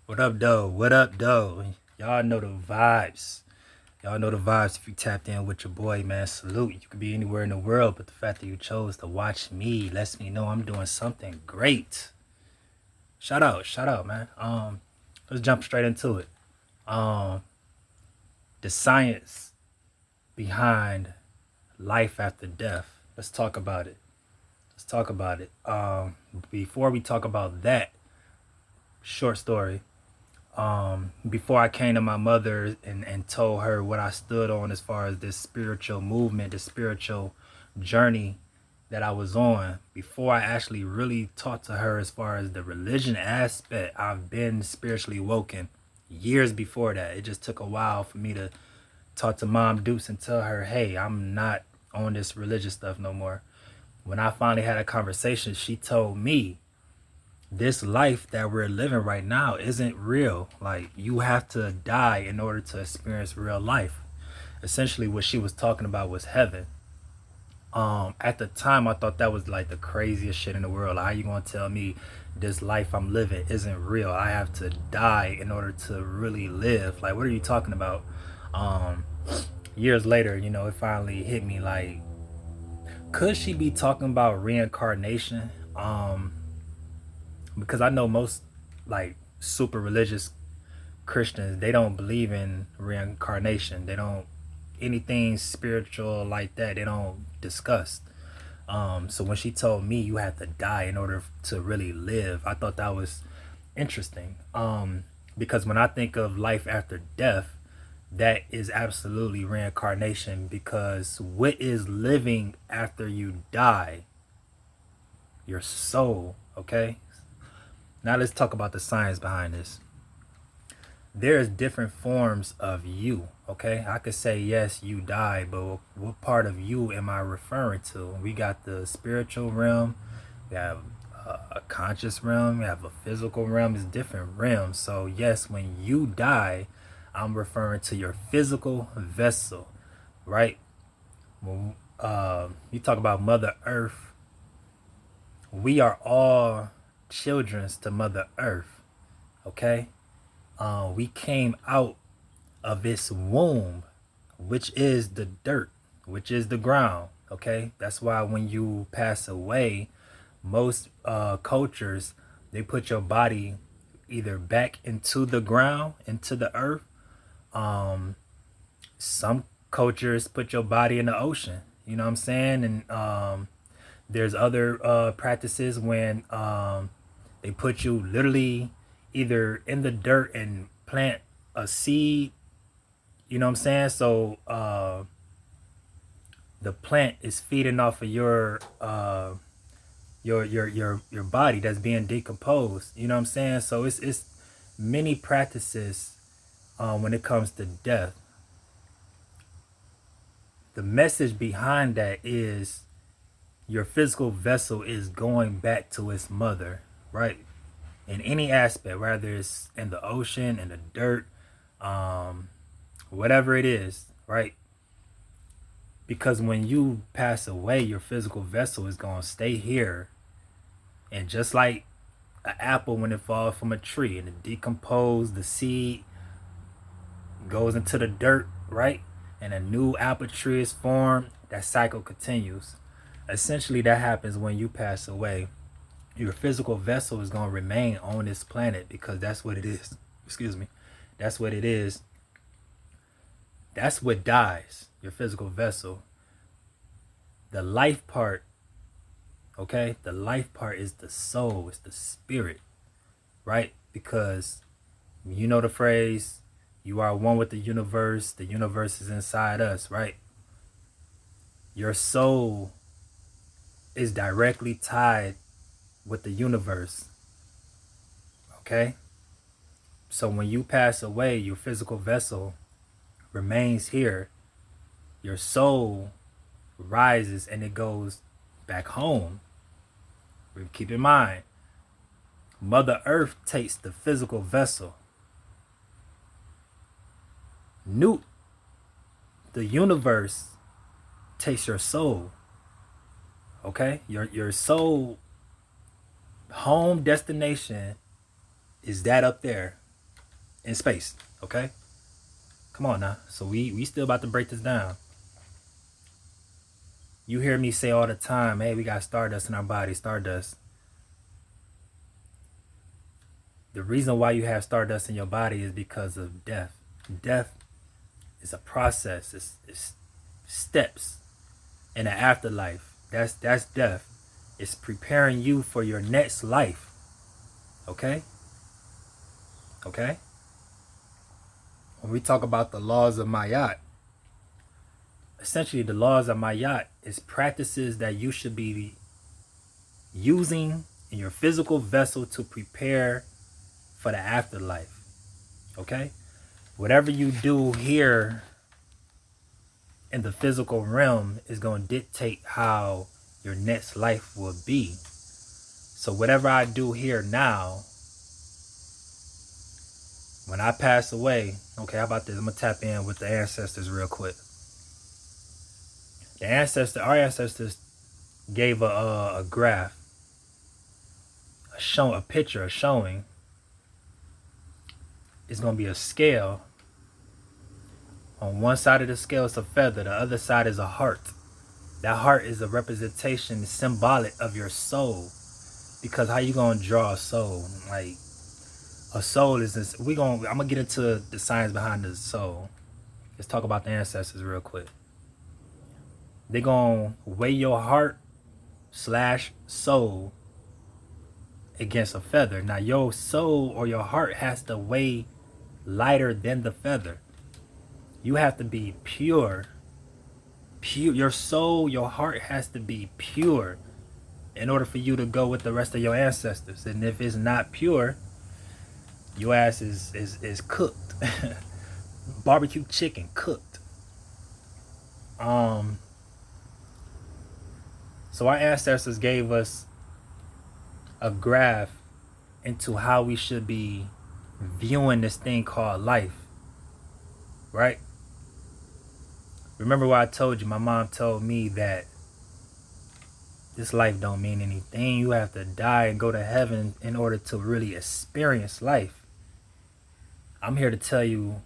What up, though? What up, though? Y'all know the vibes. Y'all know the vibes if you tapped in with your boy, man. Salute. You could be anywhere in the world, but the fact that you chose to watch me lets me know I'm doing something great. Shout out, man. Let's jump straight into it. Um, the science behind life after death. Let's talk about it. Let's talk about it. Before we talk about that, short story. Before I came to my mother and told her what I stood on as far as this spiritual movement, this spiritual journey that I was on, before I actually really talked to her as far as the religion aspect, I've been spiritually woken years before that. It just took a while for me to talk to Mom Deuce and tell her, hey, I'm not on this religious stuff no more. When I finally had a conversation, she told me this life that we're living right now isn't real. Like, you have to die in order to experience real life. Essentially, what she was talking about was heaven. At the time, I thought that was like the craziest shit in the world. Like, how you gonna tell me this life I'm living isn't real? I have to die in order to really live. Like, what are you talking about? Um, Years later, it finally hit me. Like, could she be talking about reincarnation? Because I know most like super religious Christians, they don't believe in reincarnation. They don't anything spiritual like that. They don't discuss. So when she told me you have to die in order to really live, I thought that was interesting. Because when I think of life after death, that is absolutely reincarnation. Because what is living after you die? Your soul. Okay. Now let's talk about the science behind this. There's different forms of you. Okay, I could say yes, you die, but what part of you am I referring to? We got the spiritual realm, we have a conscious realm, we have a physical realm. It's different realms. So yes, when you die, I'm referring to your physical vessel, right? When you talk about Mother Earth, we are all children to Mother Earth. Okay, we came out of its womb, which is the dirt, which is the ground. Okay, that's why when you pass away, most cultures, they put your body either back into the ground, into the earth. Um, some cultures put your body in the ocean. You know what I'm saying? And there's other practices when they put you literally either in the dirt and plant a seed. You know what I'm saying? So the plant is feeding off of your body that's being decomposed. You know what I'm saying? So it's many practices when it comes to death. The message behind that is your physical vessel is going back to its mother, right? In any aspect, whether it's in the ocean, in the dirt, um, whatever it is, right? Because when you pass away, your physical vessel is going to stay here. And just like an apple when it falls from a tree and it decomposes, the seed goes into the dirt, right? And a new apple tree is formed, that cycle continues. Essentially, that happens when you pass away. Your physical vessel is going to remain on this planet because that's what it is. Excuse me. That's what it is. That's what dies, your physical vessel. The life part, okay? The life part is the soul, it's the spirit, right? Because you know the phrase, you are one with the universe is inside us, right? Your soul is directly tied with the universe, okay? So when you pass away, your physical vessel remains here. Your soul rises and it goes back home. Keep in mind, Mother Earth takes the physical vessel. Newt, the universe, takes your soul. Okay? Your soul home destination is that up there. in space. Okay? Come on now. So we still about to break this down. You hear me say all the time, hey, we got stardust in our body, stardust. The reason why you have stardust in your body is because of death. Death is a process. It's steps in the afterlife. That's death. It's preparing you for your next life. Okay? Okay? When we talk about the laws of Sia'at, essentially the laws of Sia'at is practices that you should be using in your physical vessel to prepare for the afterlife. Okay? Whatever you do here in the physical realm is going to dictate how your next life will be. So whatever I do here now, when I pass away, okay, how about this? I'm going to tap in with the ancestors real quick. Our ancestors gave a graph, a picture, showing. It's going to be a scale. On one side of the scale is a feather, the other side is a heart. That heart is a representation, symbolic of your soul. Because how you going to draw a soul? Like, a soul is this. I'm going to get into the science behind the soul. Let's talk about the ancestors real quick. They're going to weigh your heart / soul against a feather. Now, your soul or your heart has to weigh lighter than the feather. You have to be pure. Your soul, your heart has to be pure in order for you to go with the rest of your ancestors. And if it's not pure, your ass is cooked. Barbecue chicken cooked. So our ancestors gave us a graph into how we should be viewing this thing called life. Right? Remember what I told you? My mom told me that this life don't mean anything. You have to die and go to heaven in order to really experience life. I'm here to tell you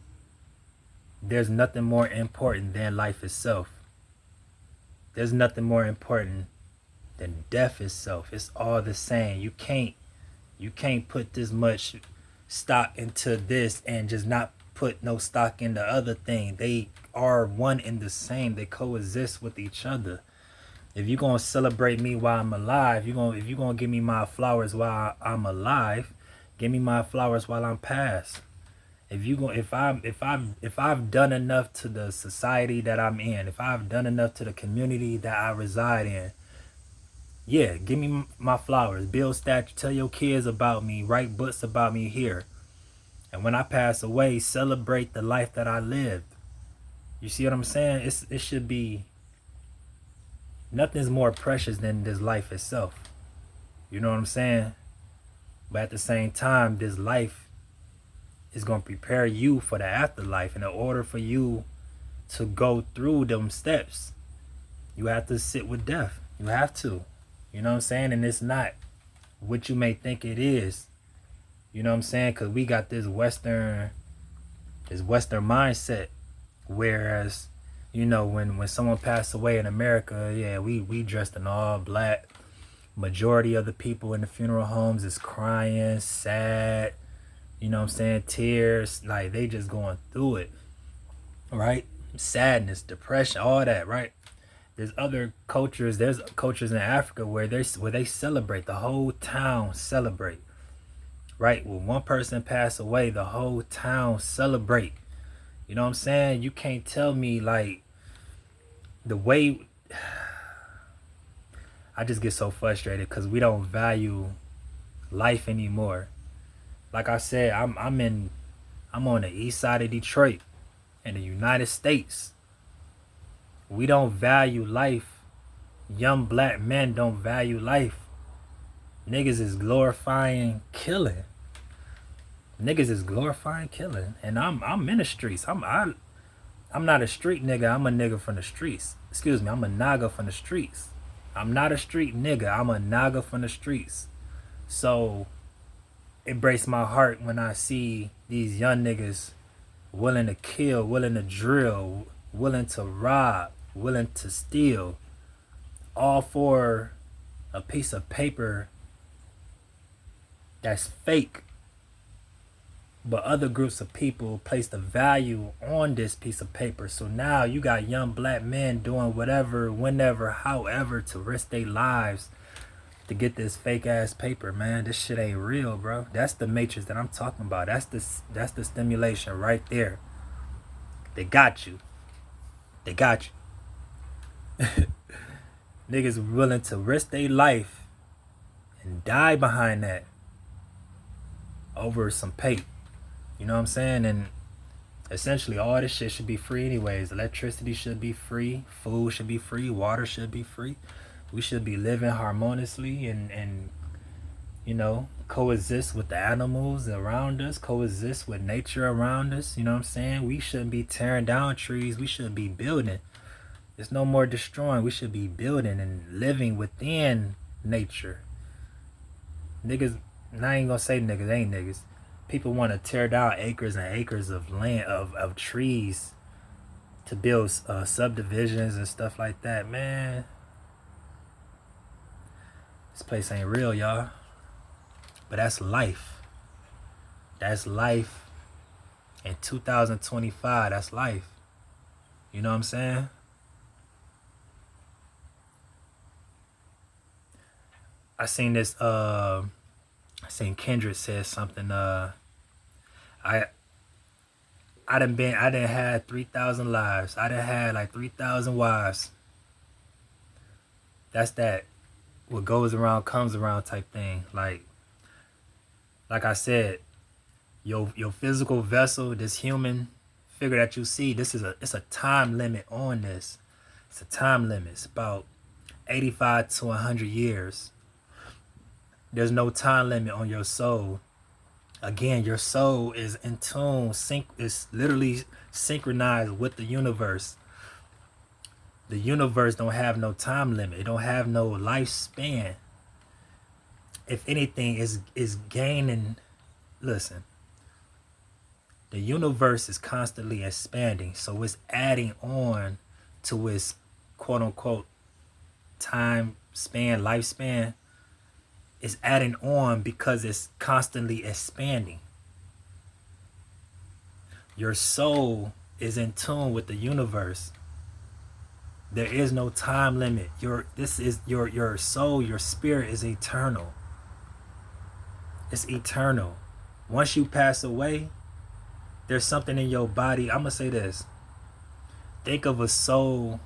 there's nothing more important than life itself. There's nothing more important than death itself. It's all the same. You can't put this much stock into this and just not put no stock in the other thing. They are one and the same. They coexist with each other. If you're gonna celebrate me while I'm alive, if you're gonna give me my flowers while I'm alive, give me my flowers while I'm past. If I've done enough to the society that I'm in, if I've done enough to the community that I reside in, yeah, give me my flowers. Build statues, tell your kids about me, write books about me here. And when I pass away, celebrate the life that I lived. You see what I'm saying? It should be, nothing's more precious than this life itself. You know what I'm saying? But at the same time, this life is going to prepare you for the afterlife. And in order for you to go through them steps, you have to sit with death. You have to. You know what I'm saying? And it's not what you may think it is. You know what I'm saying? Because we got this Western mindset. Whereas, you know, when someone passed away in America, yeah, we dressed in all black. Majority of the people in the funeral homes is crying, sad, you know what I'm saying, tears, like they just going through it, right? Sadness, depression, all that, right? There's cultures in Africa where they celebrate, the whole town celebrate, right? When one person pass away, the whole town celebrate. You know what I'm saying? You can't tell me, like, the way, I just get so frustrated because we don't value life anymore. Like I said, I'm on the east side of Detroit in the United States. We don't value life. Young black men don't value life. Niggas is glorifying killing. Niggas is glorifying killing. And I'm in the streets. I'm not a street nigga. I'm a nigga from the streets. Excuse me, I'm a naga from the streets. I'm not a street nigga. I'm a naga from the streets. So it breaks my heart when I see these young niggas willing to kill, willing to drill, willing to rob, willing to steal, all for a piece of paper that's fake. But other groups of people place the value on this piece of paper. So now you got young black men doing whatever, whenever, however to risk their lives to get this fake ass paper, man. This shit ain't real, bro. That's the matrix that I'm talking about. That's the stimulation right there. They got you. They got you. Niggas willing to risk their life and die behind that over some paper. You know what I'm saying? And essentially all this shit should be free anyways. Electricity should be free. Food should be free. Water should be free. We should be living harmoniously and you know, coexist with the animals around us, coexist with nature around us. You know what I'm saying? We shouldn't be tearing down trees. We should be building. There's no more destroying. We should be building and living within nature. Niggas, I ain't gonna say niggas, ain't niggas. People want to tear down acres and acres of land, of trees to build subdivisions and stuff like that. Man, this place ain't real, y'all. But that's life. That's life in 2025. That's life. You know what I'm saying? I seen this, I seen Kendrick said something, I done had 3,000 lives. I done had like 3,000 wives. That's that what goes around comes around type thing. Like I said, your physical vessel, this human figure that you see, it's a time limit on this. It's a time limit. It's about 85 to 100 years. There's no time limit on your soul. Again, your soul is in tune, it's literally synchronized with the universe. The universe don't have no time limit. It don't have no lifespan. If anything, is gaining. Listen, the universe is constantly expanding, so it's adding on to its quote unquote time span, lifespan. Is adding on because it's constantly expanding. Your soul is in tune with the universe. There is no time limit. Your soul, your spirit is eternal. It's eternal. Once you pass away, there's something in your body. I'm gonna say this. Think of a soul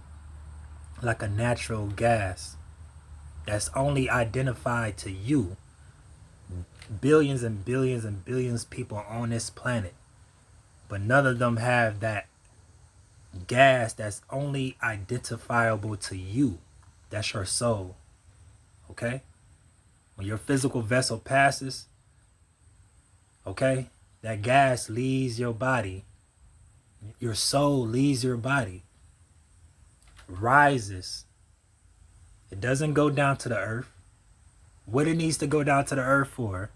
like a natural gas that's only identified to you. Billions and billions and billions of people on this planet, but none of them have that gas that's only identifiable to you. That's your soul. Okay? When your physical vessel passes, okay, that gas leaves your body. Your soul leaves your body, rises. It doesn't go down to the earth. What it needs to go down to the earth for?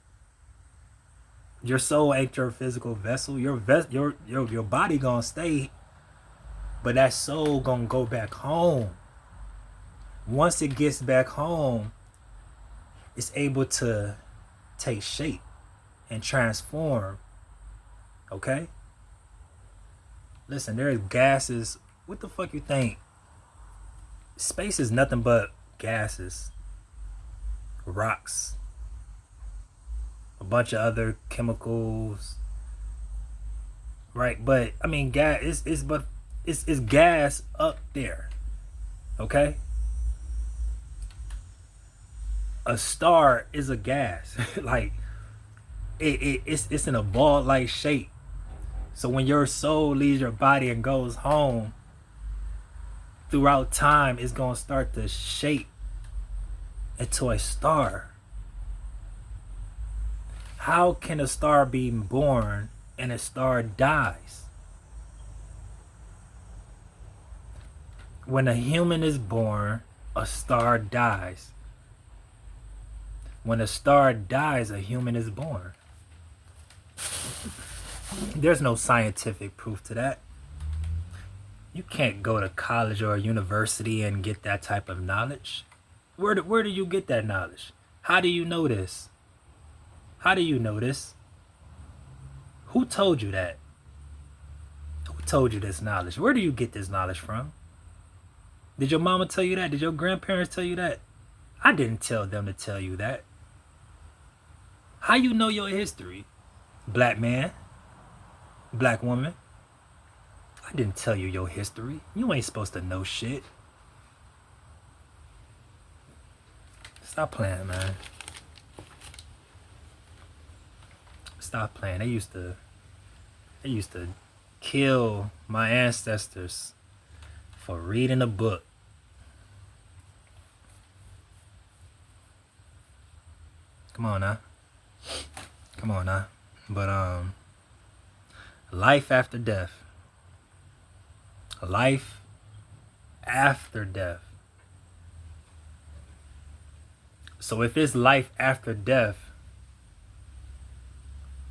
Your soul ain't your physical vessel. Your body gonna stay, but that soul gonna go back home. Once it gets back home, it's able to take shape and transform. Okay? Listen, there's gases. What the fuck you think? Space is nothing but gases, rocks, a bunch of other chemicals, right? But I mean, gas it's gas up there, okay? A star is a gas, like it's in a ball-like shape. So when your soul leaves your body and goes home, throughout time, it's gonna start to shape into a star. How can a star be born and a star dies? When a human is born, a star dies. When a star dies, a human is born. There's no scientific proof to that. You can't go to college or a university and get that type of knowledge. Where do you get that knowledge? How do you know this? How do you know this? Who told you that? Who told you this knowledge? Where do you get this knowledge from? Did your mama tell you that? Did your grandparents tell you that? I didn't tell them to tell you that. How you know your history? Black man? Black woman? I didn't tell you your history. You ain't supposed to know shit. Stop playing, man. Stop playing. They used to kill my ancestors for reading a book. Come on now. Come on now. But life after death. Life after death. So if it's life after death,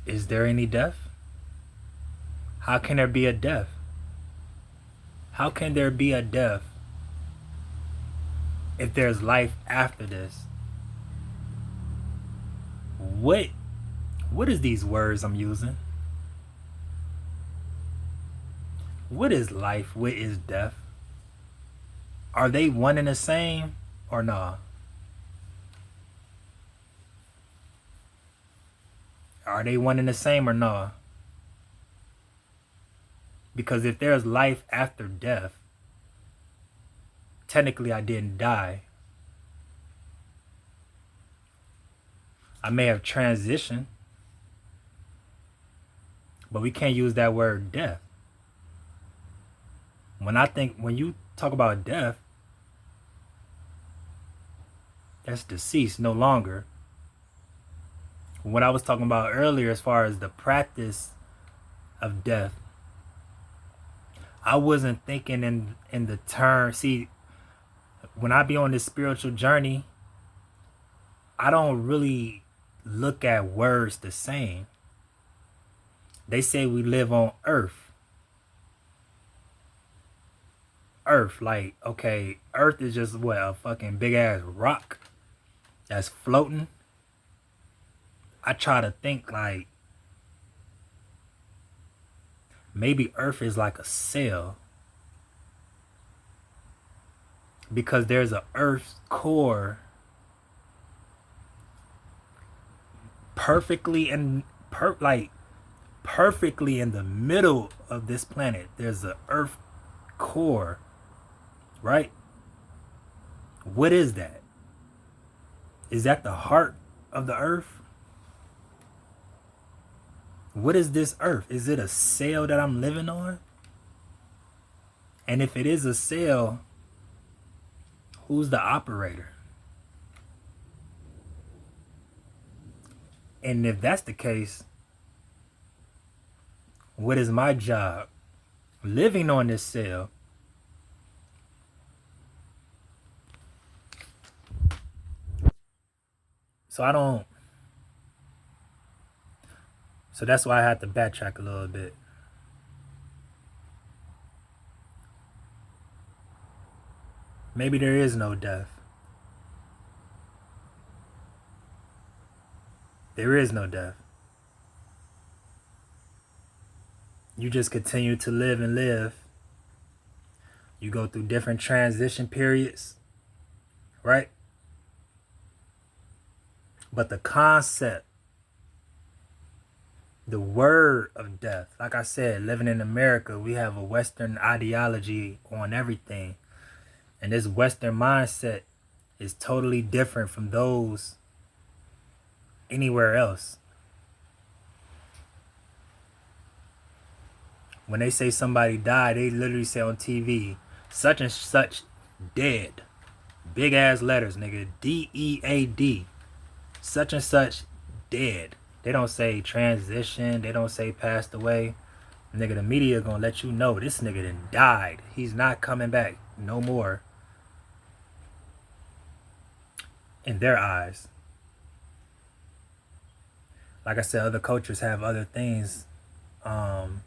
is there any death? How can there be a death? How can there be a death if there's life after this? What is these words I'm using? What is life? What is death? Are they one and the same or nah? Are they one and the same or nah? Because if there's life after death, technically I didn't die. I may have transitioned, but we can't use that word death. When you talk about death, that's deceased, no longer. What I was talking about earlier as far as the practice of death, I wasn't thinking in the term. See, when I be on this spiritual journey, I don't really look at words the same. They say we live on earth. Earth, like, okay, earth is just what, a fucking big ass rock that's floating. I try to think like maybe earth is like a cell, because there's a earth's core perfectly in the middle of this planet. There's a earth core, right? What is that? Is that the heart of the earth? What is this earth? Is it a cell that I'm living on? And if it is a cell, who's the operator? And if that's the case, what is my job living on this cell? So that's why I had to backtrack a little bit. Maybe there is no death. There is no death. You just continue to live and live. You go through different transition periods, right? But the concept, the word of death, like I said, living in America, we have a Western ideology on everything. And this Western mindset is totally different from those anywhere else. When they say somebody died, they literally say on TV, such and such dead. Big ass letters, nigga. DEAD. Such and such dead. They don't say transition. They don't say passed away. Nigga, the media gonna let you know this nigga done died. He's not coming back no more. In their eyes. Like I said, other cultures have other things Um,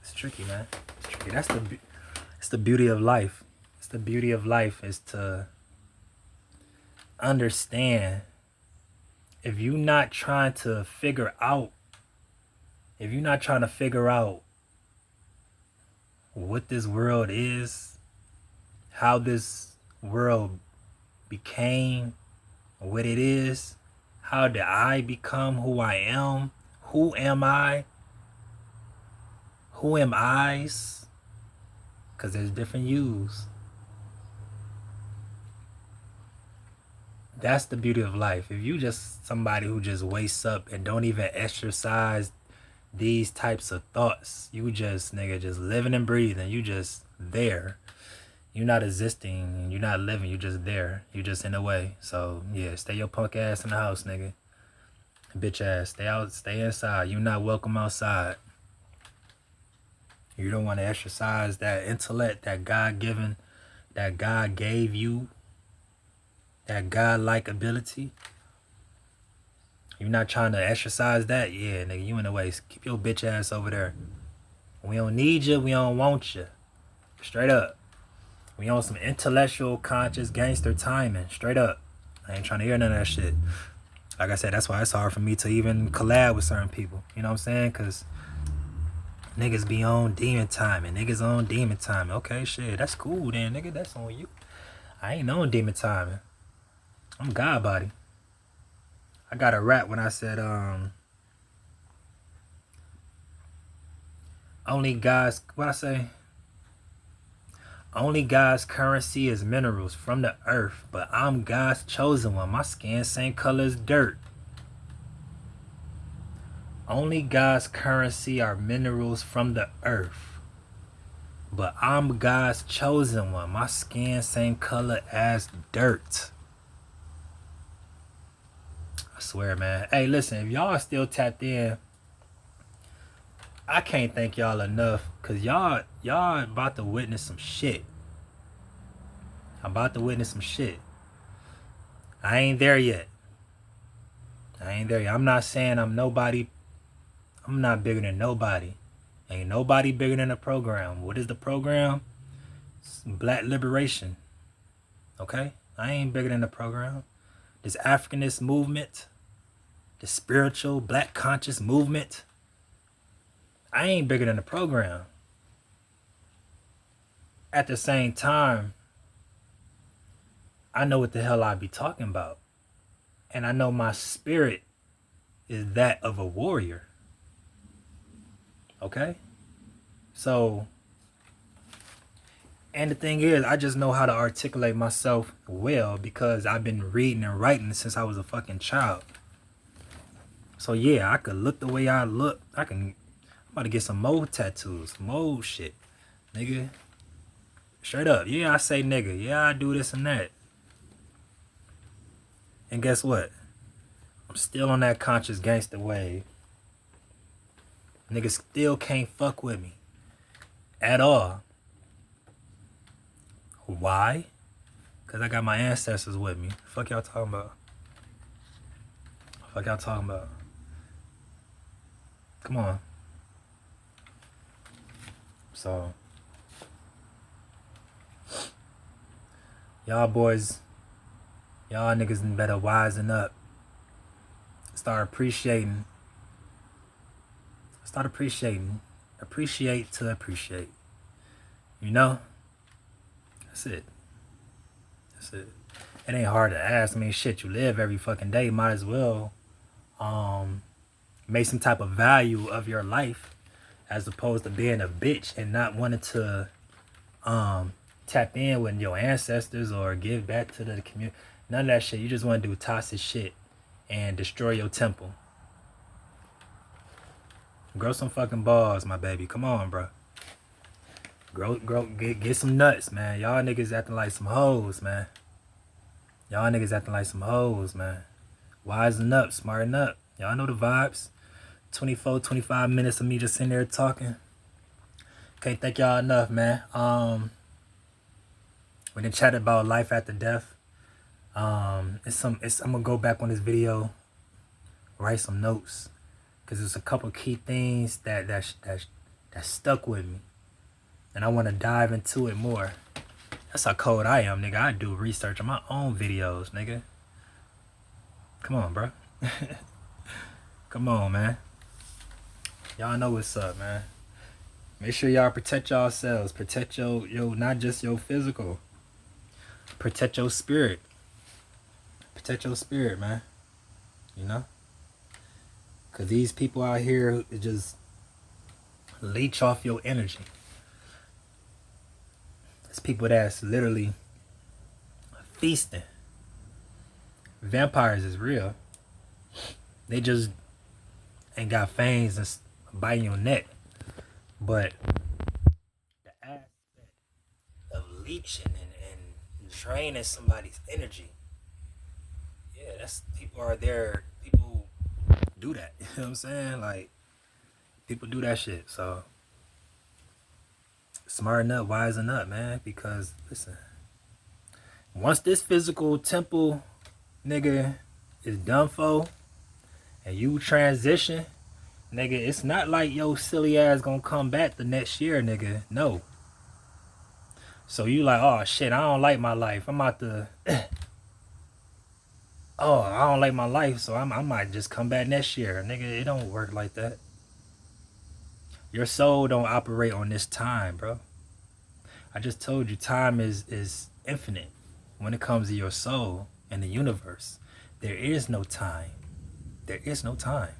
it's tricky, man. It's tricky. It's the beauty of life. It's the beauty of life is to understand if you're not trying to figure out, if you're not trying to figure out what this world is, how this world became what it is, how did I become who I am, who am I, who am I's, because there's different yous. That's the beauty of life. If you just somebody who just wakes up and don't even exercise these types of thoughts, you just nigga just living and breathing, you just there. You're not existing, you're not living, you're just there. You're just in the way. So yeah, stay your punk ass in the house, nigga. Bitch ass. Stay out, stay inside. You're not welcome outside. You don't want to exercise that intellect that God given, that God gave you, that God-like ability. You're not trying to exercise that? Yeah, nigga, you in the way. Keep your bitch ass over there. We don't need you, we don't want you. Straight up. We on some intellectual, conscious, gangster timing. Straight up. I ain't trying to hear none of that shit. Like I said, that's why it's hard for me to even collab with certain people. You know what I'm saying? Because niggas be on demon timing. Niggas on demon timing. Okay, shit, that's cool then, nigga. That's on you. I ain't on demon timing. I'm God body. I got a rap when I said, only God's, what I say? Only God's currency is minerals from the earth, but I'm God's chosen one. My skin same color as dirt. Only God's currency are minerals from the earth, but I'm God's chosen one. My skin same color as dirt. I swear, man. Hey, listen, if y'all still tapped in, I can't thank y'all enough, because y'all about to witness some shit. I'm about to witness some shit. I ain't there yet. I'm not saying I'm nobody. I'm not bigger than nobody. Ain't nobody bigger than the program. What is the program? It's Black liberation. Okay? I ain't bigger than the program. This Africanist movement, the spiritual black conscious movement, I ain't bigger than the program. At the same time, I know what the hell I be talking about. And I know my spirit is that of a warrior. Okay? So, and the thing is, I just know how to articulate myself well because I've been reading and writing since I was a fucking child. So yeah, I could look the way I look. I'm about to get some more tattoos, more shit. Nigga. Straight up. Yeah, I say nigga. Yeah, I do this and that. And guess what? I'm still on that conscious gangster wave. Niggas still can't fuck with me. At all. Why? Because I got my ancestors with me. Fuck y'all talking about? Fuck y'all talking about? Come on. So, y'all boys, y'all niggas better wisen up. Start appreciating. Appreciate to appreciate. You know? That's it. It ain't hard to ask. I mean, shit, you live every fucking day. Might as well make some type of value of your life as opposed to being a bitch and not wanting to tap in with your ancestors or give back to the community. None of that shit. You just want to do toxic shit and destroy your temple. Grow some fucking balls, my baby. Come on, bro. Get some nuts, man. Y'all niggas acting like some hoes, man. Wisen up, smarten up. Y'all know the vibes. 24, 25 minutes of me just sitting there talking. Can't thank y'all enough, man. We done chatted about life after death. I'm gonna go back on this video, write some notes, because there's a couple key things that stuck with me, and I want to dive into it more. That's how cold I am, nigga. I do research on my own videos, nigga. Come on, bro. Come on, man. Y'all know what's up, man. Make sure y'all protect yourselves. Protect your not just your physical. Protect your spirit. Protect your spirit, man. You know? Because these people out here just leech off your energy. It's people that's literally feasting. Vampires is real. They just ain't got fangs and biting your neck. But the aspect of leeching and draining somebody's energy, yeah, that's people are there. People do that. You know what I'm saying? Like, people do that shit. So smarten up, wisen up, man. Because listen, once this physical temple, nigga, is done for, and you transition, nigga, it's not like your silly ass gonna come back the next year, nigga. No. So you like, oh shit, I don't like my life. I'm about to oh, I don't like my life, so I might just come back next year. Nigga, it don't work like that. Your soul don't operate on this time, bro. I just told you time is infinite when it comes to your soul and the universe. There is no time. There is no time.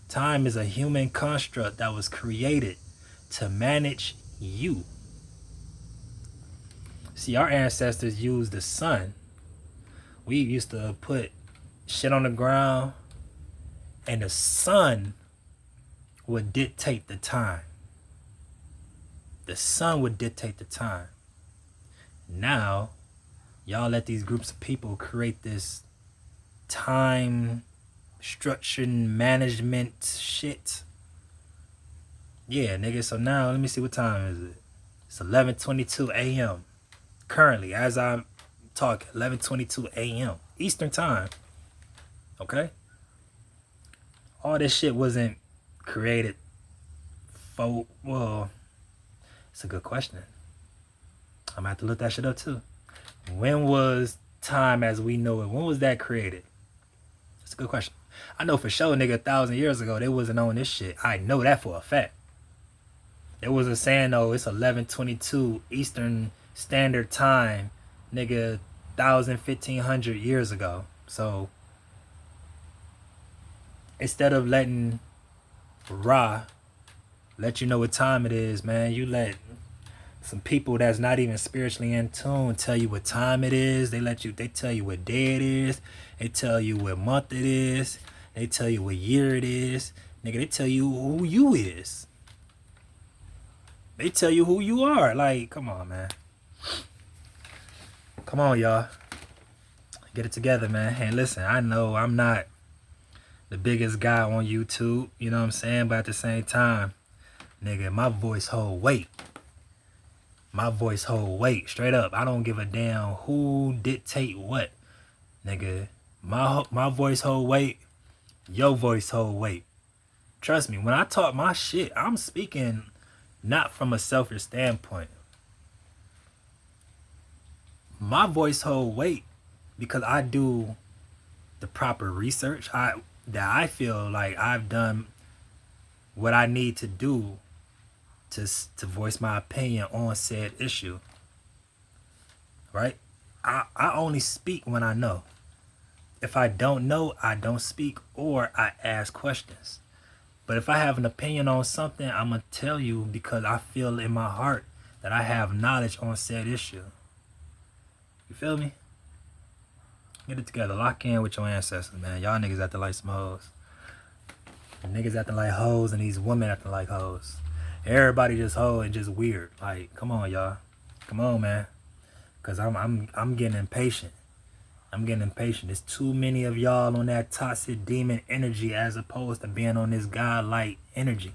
Time is a human construct that was created to manage you. See, our ancestors used the sun. We used to put shit on the ground, and the sun would dictate the time. The sun would dictate the time. Now, y'all let these groups of people create this time structure management shit. Yeah, nigga. So now, let me see, what time is it? It's 11:22 a.m. Currently, as I'm talking, 11:22 a.m. Eastern time. Okay? All this shit wasn't created for, well, it's a good question. I'm gonna have to look that shit up too. When was time as we know it? When was that created? It's a good question. I know for sure, nigga, 1,000 years ago, they wasn't on this shit. I know that for a fact. They wasn't saying, oh, it's 11:22 Eastern Standard Time, nigga, 1,500 years ago. So, instead of letting Ra let you know what time it is, man, you let some people that's not even spiritually in tune tell you what time it is. They tell you what day it is. They tell you what month it is. They tell you what year it is. Nigga, they tell you who you is. They tell you who you are. Like, come on, man. Come on, y'all. Get it together, man. And listen, I know I'm not the biggest guy on YouTube, you know what I'm saying? But at the same time, nigga, my voice hold weight. My voice hold weight. Straight up. I don't give a damn who dictate what. Nigga, my voice hold weight. Your voice hold weight. Trust me, when I talk my shit, I'm speaking not from a selfish standpoint. My voice hold weight because I do the proper research. That I feel like I've done what I need to do to voice my opinion on said issue. Right? I only speak when I know. If I don't know, I don't speak, or I ask questions. But if I have an opinion on something, I'm going to tell you because I feel in my heart that I have knowledge on said issue. You feel me? Get it together. Lock in with your ancestors, man. Y'all niggas acting like some hoes. Niggas acting like hoes and these women acting like hoes. Everybody just hoe and just weird. Like, come on, y'all. Come on, man. Cause I'm getting impatient. I'm getting impatient. There's too many of y'all on that toxic demon energy as opposed to being on this godlike energy.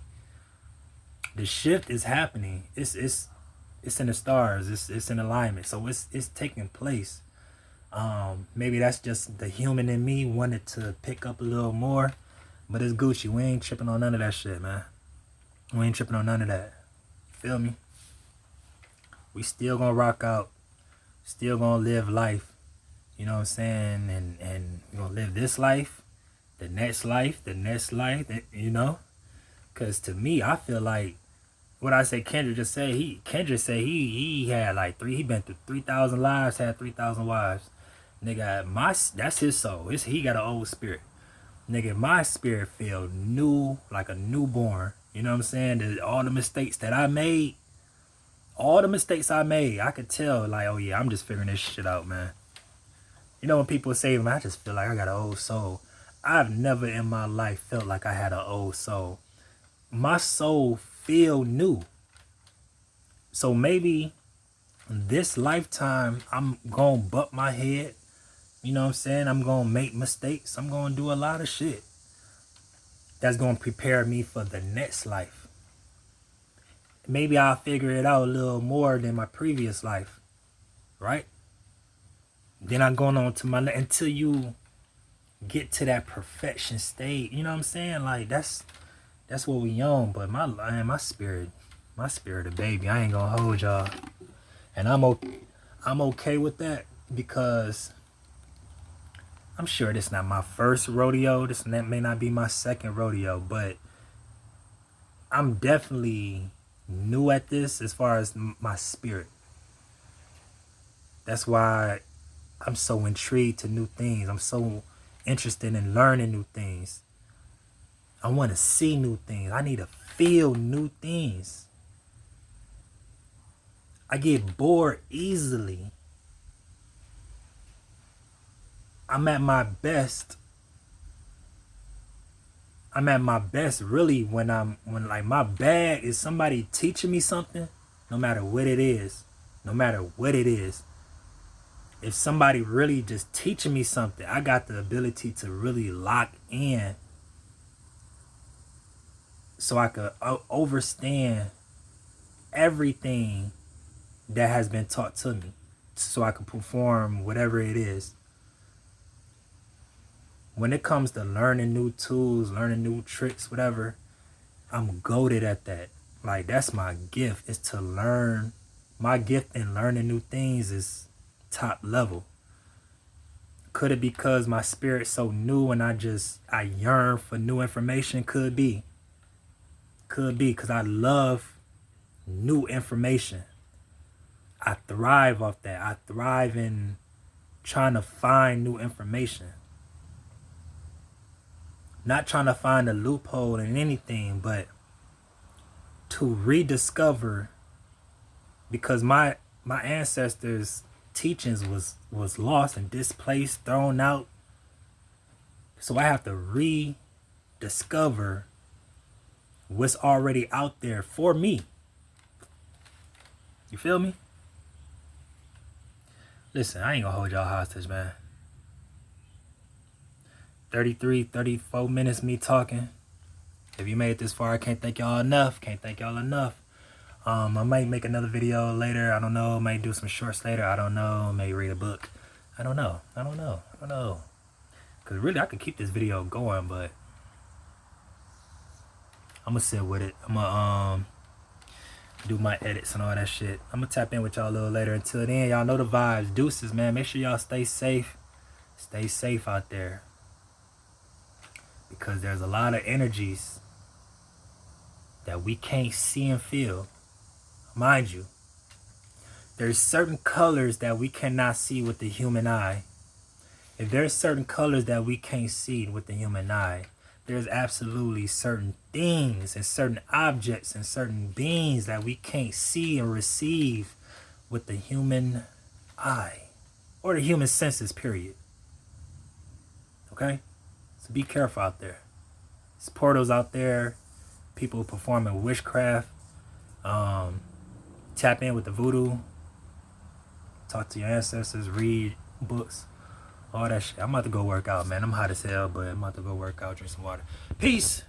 The shift is happening. It's in the stars. It's in alignment. So it's taking place. Maybe that's just the human in me wanted to pick up a little more. But it's Gucci. We ain't tripping on none of that shit, man. We ain't tripping on none of that. Feel me? We still gonna rock out. Still gonna live life. You know what I'm saying? And we gonna live this life, the next life, you know? Because to me, I feel like what I say Kendrick just said, Kendrick said he had like he been through 3,000 lives, had 3,000 wives. Nigga, that's his soul. He got an old spirit. Nigga, my spirit feel new, like a newborn. You know what I'm saying? All the mistakes that I made, I could tell, like, oh yeah, I'm just figuring this shit out, man. You know when people say, man, I just feel like I got an old soul. I've never in my life felt like I had an old soul. My soul feel new. So maybe this lifetime, I'm gonna butt my head. You know what I'm saying? I'm gonna make mistakes. I'm gonna do a lot of shit that's gonna prepare me for the next life. Maybe I'll figure it out a little more than my previous life, right? Then I'm going on to until you get to that perfection state. You know what I'm saying? Like that's what we on. But my spirit a baby. I ain't gonna hold y'all, and I'm okay with that because I'm sure this not my first rodeo. This may not be my second rodeo, but I'm definitely new at this as far as my spirit. That's why I'm so intrigued to new things. I'm so interested in learning new things. I want to see new things. I need to feel new things. I get bored easily. I'm at my best really when like my bag is somebody teaching me something, no matter what it is. If somebody really just teaching me something, I got the ability to really lock in so I could understand everything that has been taught to me so I can perform whatever it is. When it comes to learning new tools, learning new tricks, whatever, I'm goated at that. Like, that's my gift, is to learn. My gift in learning new things is top level. Could it be because my spirit's so new and I yearn for new information? Could be. Could be because I love new information. I thrive off that. I thrive in trying to find new information. Not trying to find a loophole in anything, but to rediscover, because my ancestors' teachings was lost and displaced, thrown out. So I have to rediscover what's already out there for me. You feel me? Listen, I ain't gonna hold y'all hostage, man. 34 minutes me talking. If you made it this far, I can't thank y'all enough. I might make another video later. I don't know. Might do some shorts later. I don't know. Maybe read a book. I don't know. Because really, I could keep this video going, but I'm going to sit with it. I'm going to do my edits and all that shit. I'm going to tap in with y'all a little later. Until then, y'all know the vibes. Deuces, man. Make sure y'all stay safe. Stay safe out there. Because there's a lot of energies that we can't see and feel. Mind you, there's certain colors that we cannot see with the human eye. If there's certain colors that we can't see with the human eye, there's absolutely certain things and certain objects and certain beings that we can't see and receive with the human eye or the human senses, period. Okay? So be careful out there. There's portals out there. People performing witchcraft. Tap in with the voodoo. Talk to your ancestors. Read books. All that shit. I'm about to go work out, man. I'm hot as hell, but I'm about to go work out, drink some water. Peace.